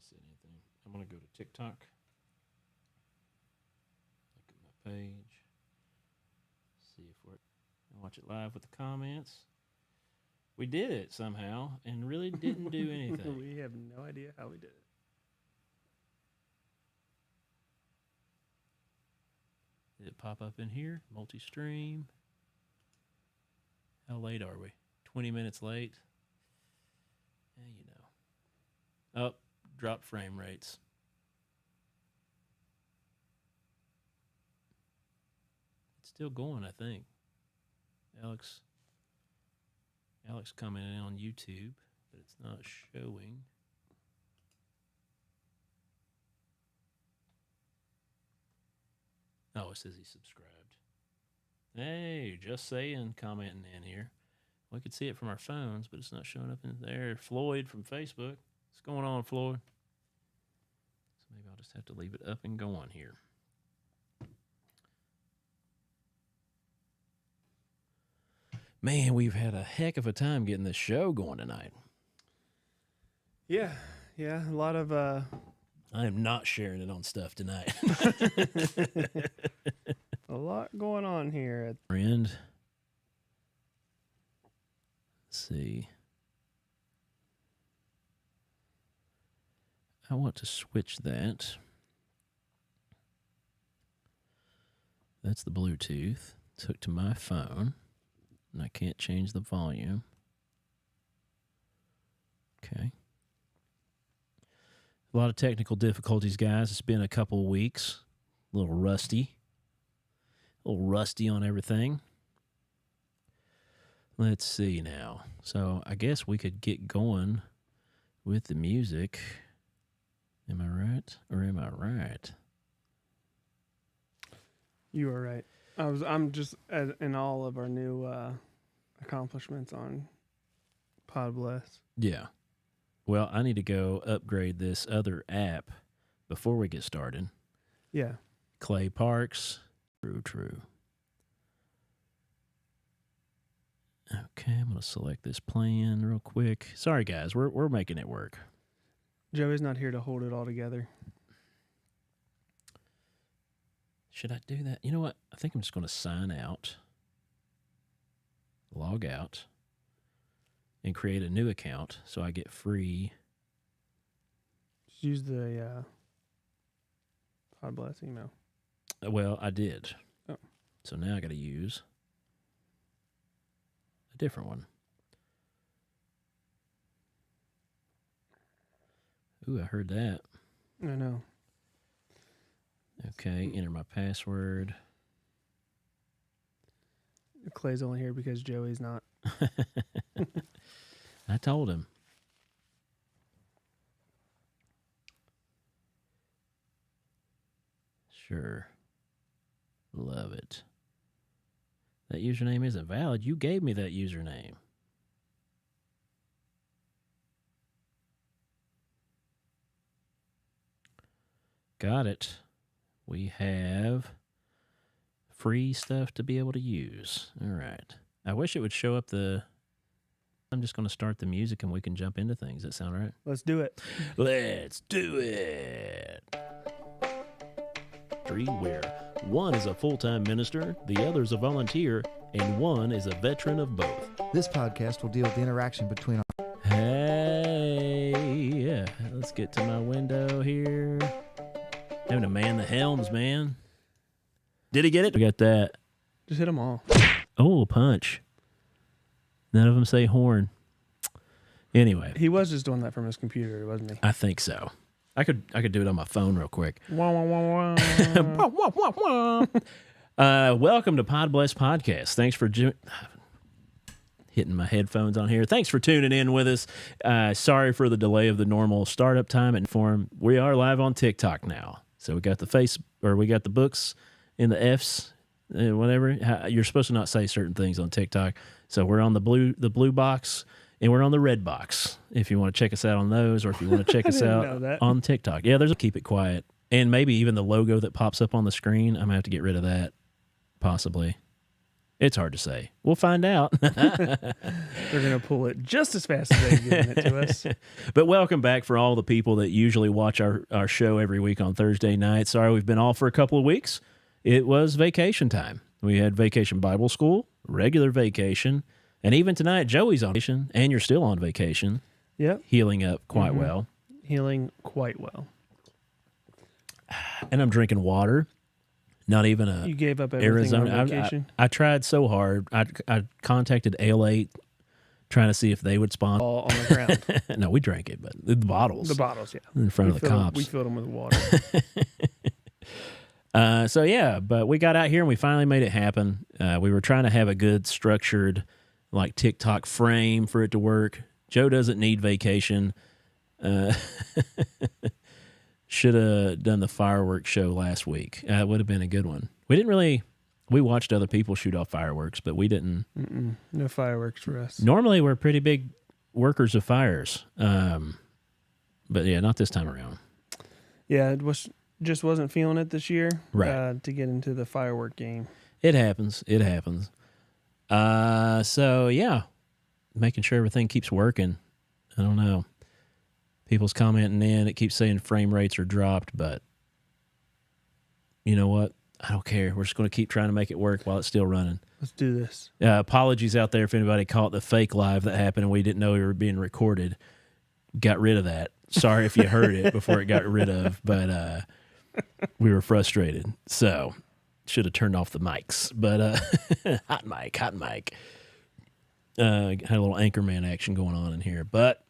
see anything. I'm going to go to TikTok. Look at my page. See if we're... Watch it live with the comments. We did it somehow and really didn't do anything. We have no idea how we did it. Did it pop up in here? Multi-stream. How late are we? 20 minutes late. Yeah, you know. Oh, drop frame rates. It's still going, I think. Alex commented on YouTube, but it's not showing. Oh, it says he subscribed. Hey, just saying, commenting in here. We could see it from our phones, but it's not showing up in there. Floyd from Facebook. What's going on, Floyd? So maybe I'll just have to leave it up and going here. Man, we've had a heck of a time getting this show going tonight. Yeah, a lot of... I am not sharing it on stuff tonight. A lot going on here. Friend. Let's see. I want to switch that. That's the Bluetooth. It's hooked to my phone. And I can't change the volume. Okay. A lot of technical difficulties, guys. It's been a couple of weeks. A little rusty. A little rusty on everything. Let's see now. So I guess we could get going with the music. Am I right? Or am I right? You are right. I'm just in all of our new accomplishments on PodBless. Yeah. Well, I need to go upgrade this other app before we get started. Yeah. Clay Parks. True. Okay, I'm going to select this plan real quick. Sorry, guys. We're making it work. Joey's not here to hold it all together. Should I do that? You know what? I think I'm just going to sign out, log out, and create a new account so I get free. Just use the PodBless email. Well, I did. Oh. So now I got to use a different one. Ooh, I heard that. I know. Okay, enter my password. Clay's only here because Joey's not. I told him. Sure. Love it. That username isn't valid. You gave me that username. Got it. We have free stuff to be able to use. All right. I wish it would show up the... I'm just going to start the music and we can jump into things. Does that sound right? Let's do it. Let's do it. Three where one is a full-time minister, the other is a volunteer, and one is a veteran of both. This podcast will deal with the interaction between our... Hey, let's get to my window here. Having to man the helms, man. Did he get it? We got that. Just hit them all. Oh, punch. None of them say horn. Anyway. He was just doing that from his computer, wasn't he? I think so. I could do it on my phone real quick. Wah, wah, wah, wah. Wah, wah, wah, wah. Welcome to PodBless Podcast. Thanks for hitting my headphones on here. Thanks for tuning in with us. Sorry for the delay of the normal startup time and form. We are live on TikTok now. So we got the books in the F's, whatever. You're supposed to not say certain things on TikTok. So we're on the blue box and we're on the red box. If you want to check us out on those, or if you want to check us out on TikTok. Yeah, there's a keep it quiet. And maybe even the logo that pops up on the screen. I'm going to have to get rid of that, possibly. It's hard to say. We'll find out. They're going to pull it just as fast as they've given it to us. But welcome back for all the people that usually watch our show every week on Thursday night. Sorry we've been off for a couple of weeks. It was vacation time. We had Vacation Bible School, regular vacation, and even tonight Joey's on vacation, and you're still on vacation. Yep. Healing up quite well. Healing quite well. And I'm drinking water. Not even a You gave up everything Arizona. on vacation? I tried so hard. I contacted Ale8 trying to see if they would sponsor. All on the ground. No, we drank it, but the bottles. The bottles, yeah. In front of the cops. We filled them with water. So yeah, but we got out here and we finally made it happen. We were trying to have a good structured, like TikTok frame for it to work. Joe doesn't need vacation. Should have done the fireworks show last week. It would have been a good one. We watched other people shoot off fireworks, but we didn't. No fireworks for us. Normally, we're pretty big workers of fires. But yeah, not this time around. Yeah, it just wasn't feeling it this year. Right. To get into the firework game. It happens. So yeah, making sure everything keeps working. I don't know. People's commenting in. It keeps saying frame rates are dropped, but you know what? I don't care. We're just going to keep trying to make it work while it's still running. Let's do this. Apologies out there if anybody caught the fake live that happened and we didn't know we were being recorded. Got rid of that. Sorry if you heard it before it got rid of, but we were frustrated. So should have turned off the mics. But hot mic. Had a little Anchorman action going on in here, but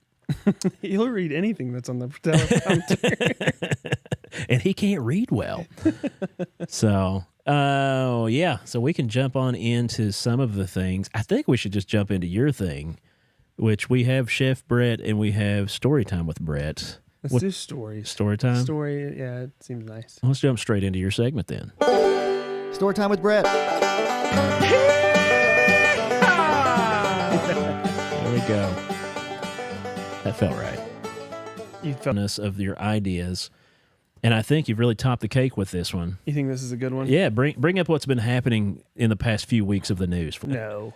He'll read anything that's on the teleprompter. And he can't read well. So, yeah. So we can jump on into some of the things. I think we should just jump into your thing, which we have Chef Brett and we have Story Time with Brett. Let's do stories. Story time? Story, yeah, it seems nice. Let's jump straight into your segment then. Story time with Brett. There we go. That felt right. You felt? Of your ideas. And I think you've really topped the cake with this one. You think this is a good one? Yeah, bring up what's been happening in the past few weeks of the news. No.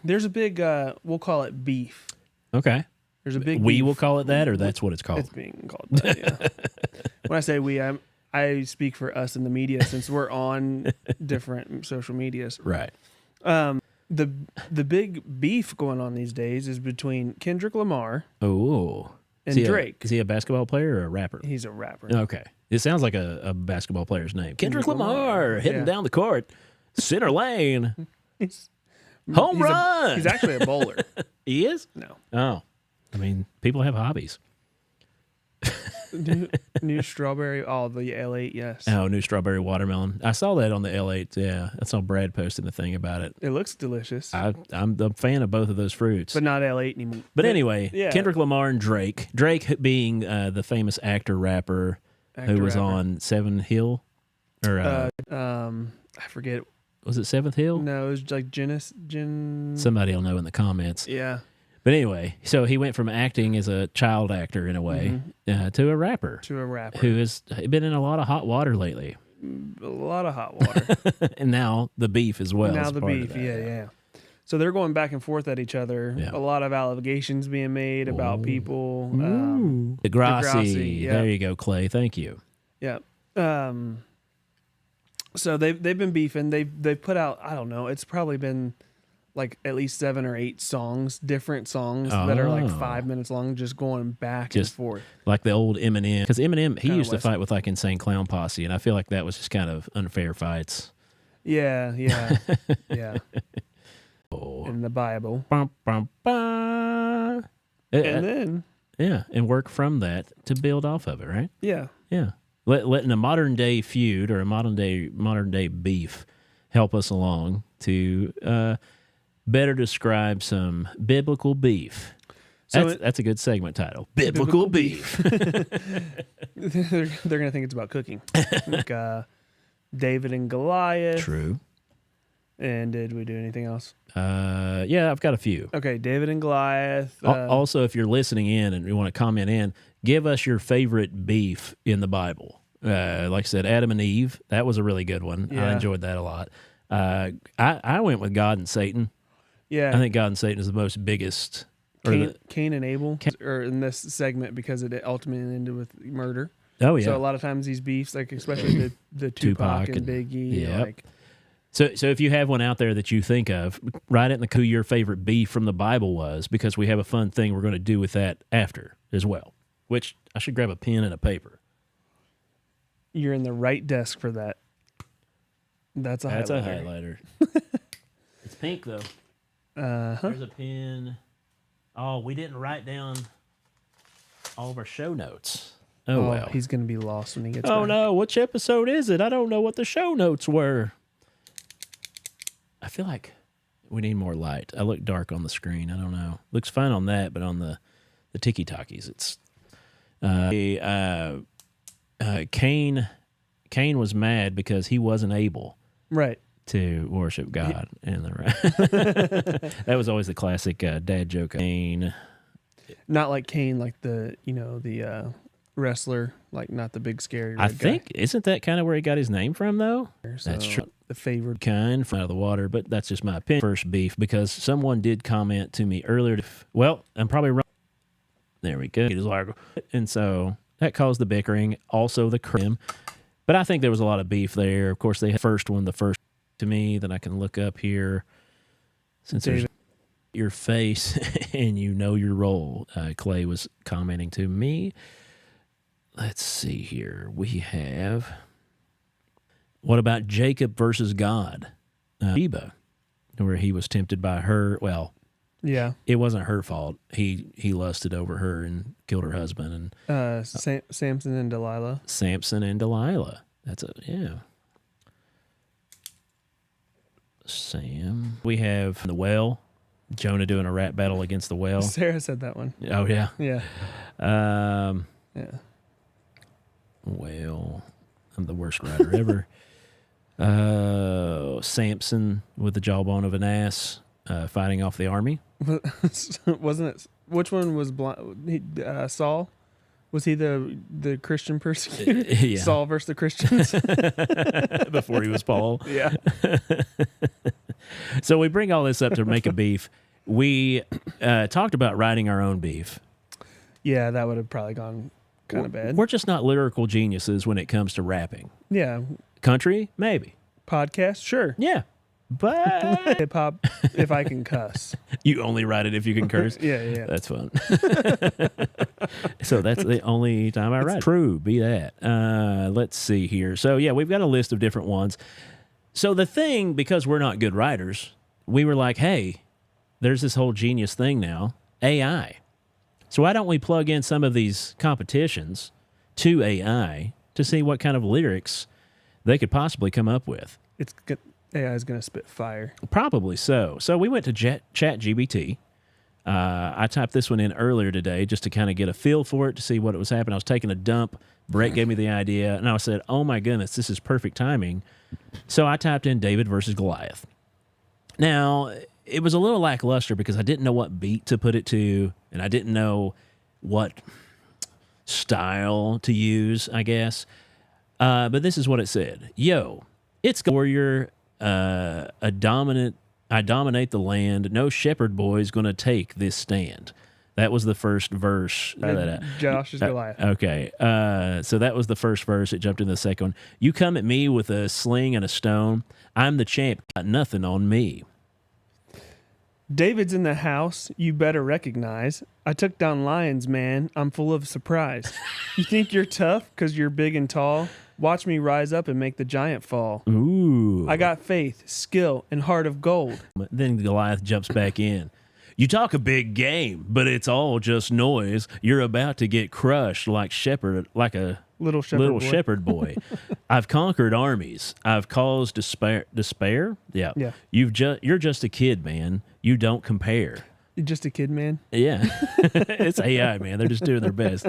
There's a big, we'll call it beef. Okay. There's a big We beef. will call it that, or that's what it's called? It's being called that, yeah. When I say we, I speak for us in the media since we're on different social medias. Right. The big beef going on these days is between Kendrick Lamar Oh. and Drake. Is he a basketball player or a rapper? He's a rapper. Okay. It sounds like a basketball player's name. Kendrick Lamar. Lamar hitting Yeah. down the court. Center lane. He's Home run. He's actually a bowler. He is? No. Oh. I mean, people have hobbies. New strawberry. Oh, the L8, yes. Oh, new strawberry watermelon. I saw that on the L8. Yeah. I saw Brad posting the thing about it. It looks delicious. I'm a fan of both of those fruits. But not L8 anymore. But anyway, yeah. Kendrick Lamar and Drake. Drake being the famous actor, rapper who was Rapper. on Seven Hill. Or I forget. was it Seventh Hill? No, it was like Jen. Somebody will know in the comments. Yeah. But anyway, so he went from acting as a child actor in a way to a rapper To a rapper. who has been in a lot of hot water lately. A lot of hot water. And now the beef as well. Now is the part of beef. that. Yeah. So they're going back and forth at each other. Yeah. A lot of allegations being made about people. Degrassi. Degrassi, yeah. There you go, Clay. Thank you. Yeah. So they've been beefing. They've put out, I don't know, it's probably been like at least 7 or 8 songs, different songs that are like 5 minutes long, just going back and forth. Like the old Eminem. Because Eminem, he Kinda used to was. fight with like Insane Clown Posse, and I feel like that was just kind of unfair fights. Yeah. Yeah. Oh. In the Bible. Bum, bum, bum. And then, Yeah, and work from that to build off of it, right? yeah. Yeah. Letting a modern day feud or a modern day beef help us along to better describe some biblical beef. So That's a good segment title. Biblical beef. they're going to think it's about cooking. Like David and Goliath. True. And did we do anything else? Yeah, I've got a few. Okay, David and Goliath. Also, if you're listening in and you want to comment in, give us your favorite beef in the Bible. Like I said, Adam and Eve. That was a really good one. I Yeah. enjoyed that a lot. I went with God and Satan. Yeah. I think God and Satan is the most biggest. Cain and Abel are in this segment because it ultimately ended with murder. Oh yeah. So a lot of times these beefs, like especially the Tupac and Biggie, yep. like. So if you have one out there that you think of, write it in who your favorite beef from the Bible was, because we have a fun thing we're going to do with that after as well. Which I should grab a pen and a paper. You're in the right desk for that. That's a highlighter. It's pink though. There's a pen. Oh, we didn't write down all of our show notes. Oh well. He's gonna be lost when he gets back. Oh no, which episode is it? I don't know what the show notes were. I feel like we need more light. I look dark on the screen. I don't know. Looks fine on that, but on the tiki-talkies, it's Cain was mad because he wasn't able to worship God. And that was always the classic dad joke. Cain. Not like Cain, like the wrestler, like not the big scary red I think, isn't that kind of where he got his name from, though? So that's true. The favored kind from out of the water, but that's just my opinion. First beef, because someone did comment to me earlier. Well, I'm probably wrong. There we go. And so that caused the bickering, also the crim. But I think there was a lot of beef there. Of course, they had the first to me that I can look up here. Since there's your face and you know your role, Clay was commenting to me. Let's see here. We have, what about Jacob versus God? Sheba, where he was tempted by her. Well, yeah, it wasn't her fault. He lusted over her and killed her husband. And Samson and Delilah. Samson and Delilah. Sam. We have the whale. Jonah doing a rap battle against the whale. Sarah said that one. Oh yeah. Yeah. Yeah. Well, I'm the worst writer ever. Samson with the jawbone of an ass, fighting off the army. Wasn't it? Which one was Saul? Was he the Christian persecutor? Yeah. Saul versus the Christians? Before he was Paul. Yeah. So we bring all this up to make a beef. We talked about writing our own beef. Yeah, that would have probably gone kind of bad. We're just not lyrical geniuses when it comes to rapping. Yeah. Country? Maybe. Podcast? Sure. Yeah. But hip hop, if I can cuss. You only write it if you can curse? Yeah. That's fun. So that's the only time I write. True, be that. Let's see here. So yeah, we've got a list of different ones. So the thing, because we're not good writers, we were like, hey, there's this whole genius thing now, AI. So why don't we plug in some of these competitions to AI to see what kind of lyrics they could possibly come up with? AI is going to spit fire. Probably so. So we went to ChatGPT. I typed this one in earlier today just to kind of get a feel for it, to see what was happening. I was taking a dump. Brett gave me the idea, and I said, oh my goodness, this is perfect timing. So I typed in David versus Goliath. Now, it was a little lackluster because I didn't know what beat to put it to, and I didn't know what style to use, I guess. But this is what it said. Yo, it's warrior, I dominate the land. No shepherd boy is going to take this stand. That was the first verse. Josh is Goliath. Okay. So that was the first verse. It jumped into the second one. You come at me with a sling and a stone. I'm the champ. Got nothing on me. David's in the house. You better recognize. I took down lions, man. I'm full of surprise. You think you're tough because you're big and tall? Watch me rise up and make the giant fall. Ooh. I got faith, skill, and heart of gold. Then Goliath jumps back in. You talk a big game, but it's all just noise. You're about to get crushed like a little shepherd boy. I've conquered armies. I've caused despair. Yeah. You're just a kid, man. You don't compare. You're just a kid, man. Yeah. It's AI, man. They're just doing their best.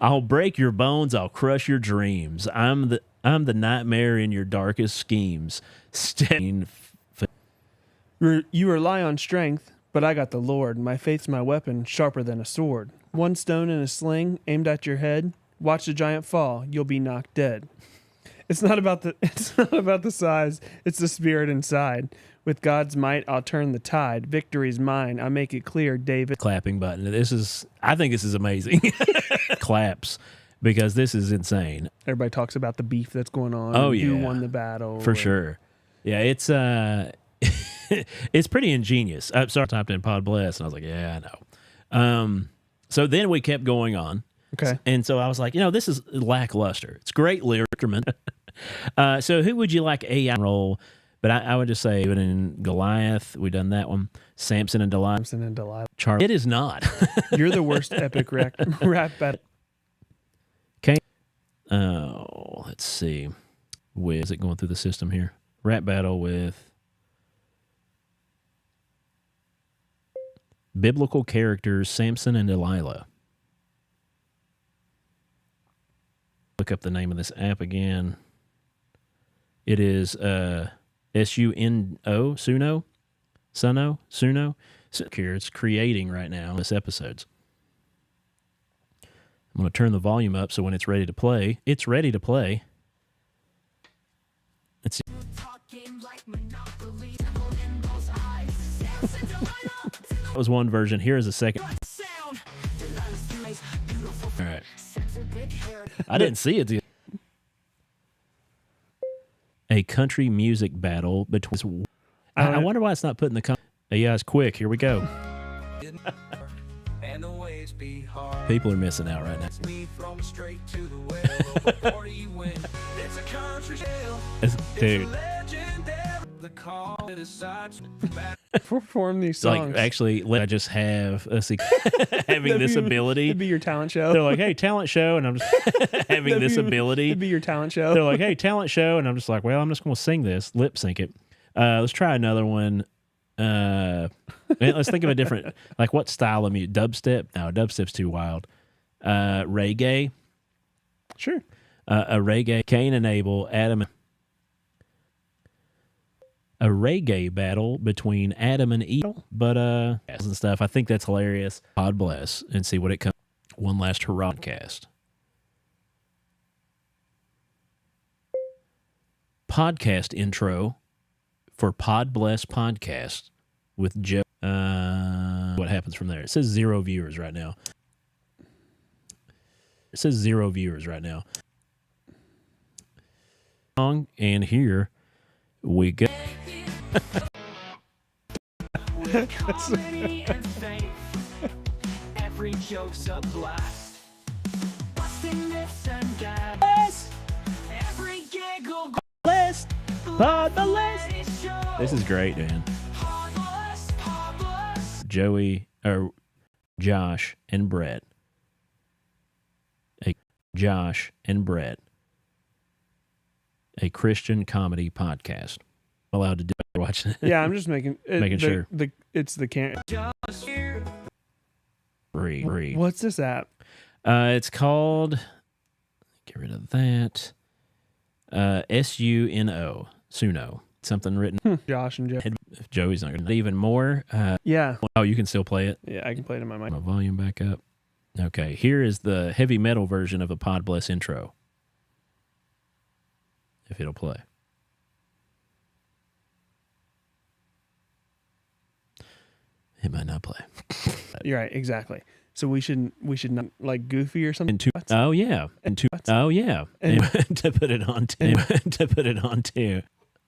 I'll break your bones. I'll crush your dreams. I'm the nightmare in your darkest schemes. You rely on strength, but I got the Lord. My faith's my weapon, sharper than a sword. One stone in a sling aimed at your head. Watch the giant fall. You'll be knocked dead. It's not about the size. It's the spirit inside. With God's might, I'll turn the tide. Victory's mine. I make it clear, David. Clapping button. I think this is amazing. Claps, because this is insane. Everybody talks about the beef that's going on. Oh, and who yeah. won the battle. For sure. Yeah, it's it's pretty ingenious. I typed in Pod Bless, and I was like, yeah, I know. So then we kept going on. Okay. And so I was like, this is lackluster. It's great lyric. So who would you like AI role? But I would just say even in Goliath, we done that one. Samson and Delilah. Samson and Delilah. Charlie. It is not. You're the worst epic rap battle. Okay. Oh, let's see. Is it going through the system here? Rap battle with biblical characters Samson and Delilah. Look up the name of this app again. It is SUNO, Suno. It's creating right now this episodes. I'm going to turn the volume up so when it's ready to play, it's ready to play. Let's see. That was one version. Here is a second. All right. I didn't see it. A country music battle between. I wonder why it's not put in the. Yeah, it's quick. Here we go. People are missing out right now. Dude. Perform these It's like, songs. actually, I just have having this ability. It'd be your talent show. They're like, hey, talent show. And I'm just having this ability. It'd be your talent show. They're like, hey, talent show. And I'm just like, well, I'm just going to sing this, lip sync it. Let's try another one. Let's think of a different, like what style of music? Dubstep? No, dubstep's too wild. Reggae? Sure. A reggae. Cain and Abel, Adam. A reggae battle between Adam and Eve. But, and stuff. I think that's hilarious. God bless. And see what it comes. One last hurrah cast. Podcast intro for Pod Bless Podcast with Joe. What happens from there? It says 0 viewers right now. It says 0 viewers right now. And here we go. Every joke's a blast. Busting myths and gags. Every giggle. Blessed. Pod Bless. This is great, man. Josh and Brett. Josh and Brett. A Christian comedy podcast. Allowed to do watching it. Yeah, I'm just making sure. It's the can. Free. What's this app? It's called. Get rid of that. SUNO. Suno. Something written. Josh and Joe. If Joey's not going to even more. Yeah. Oh, you can still play it. Yeah, I can play it in my mic. My volume back up. Okay, here is the heavy metal version of a Pod Bless intro. If it'll play. It might not play. You're right, exactly. So we should not like Goofy or something. Oh yeah, to put it on too. To put it on too.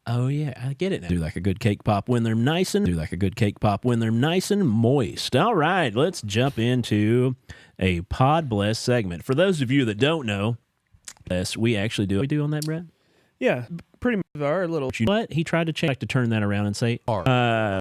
Oh yeah, I get it now. Do like a good cake pop when they're nice and moist. All right, let's jump into a Pod Bless segment. For those of you that don't know, yes, we actually do. We do on that, Brett? Yeah, pretty much our little. What he tried to check to turn that around and say,